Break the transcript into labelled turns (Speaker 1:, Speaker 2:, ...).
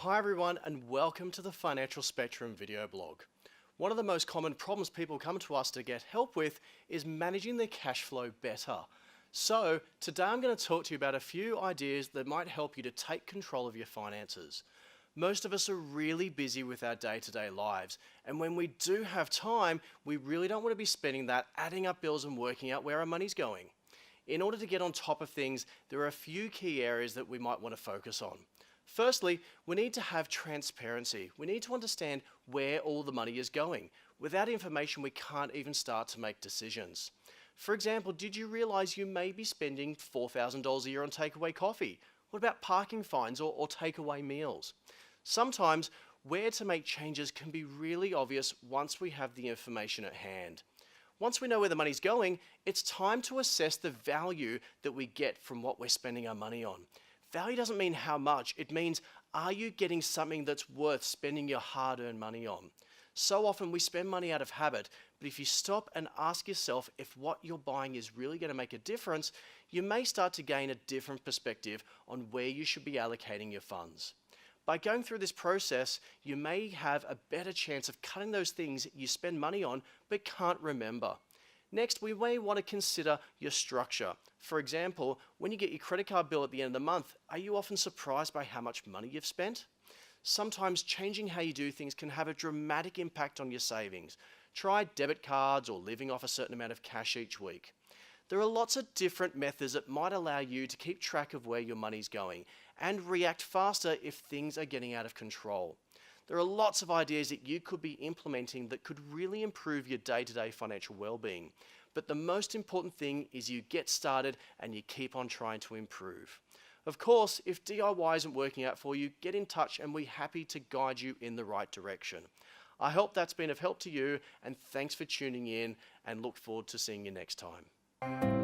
Speaker 1: Hi everyone and welcome to the Financial Spectrum video blog. One of the most common problems people come to us to get help with is managing their cash flow better. So today I'm going to talk to you about a few ideas that might help you to take control of your finances. Most of us are really busy with our day-to-day lives, and when we do have time, we really don't want to be spending that adding up bills and working out where our money's going. In order to get on top of things, there are a few key areas that we might want to focus on. Firstly, we need to have transparency. We need to understand where all the money is going. Without information, we can't even start to make decisions. For example, did you realize you may be spending $4,000 a year on takeaway coffee? What about parking fines or takeaway meals? Sometimes, where to make changes can be really obvious once we have the information at hand. Once we know where the money's going, it's time to assess the value that we get from what we're spending our money on. Value doesn't mean how much, it means are you getting something that's worth spending your hard-earned money on? So often we spend money out of habit, but if you stop and ask yourself if what you're buying is really going to make a difference, you may start to gain a different perspective on where you should be allocating your funds. By going through this process, you may have a better chance of cutting those things you spend money on but can't remember. Next, we may want to consider your structure. For example, when you get your credit card bill at the end of the month, are you often surprised by how much money you've spent? Sometimes changing how you do things can have a dramatic impact on your savings. Try debit cards or living off a certain amount of cash each week. There are lots of different methods that might allow you to keep track of where your money's going and react faster if things are getting out of control. There are lots of ideas that you could be implementing that could really improve your day-to-day financial well-being. But the most important thing is you get started and you keep on trying to improve. Of course, if DIY isn't working out for you, get in touch and we're happy to guide you in the right direction. I hope that's been of help to you, and thanks for tuning in and look forward to seeing you next time.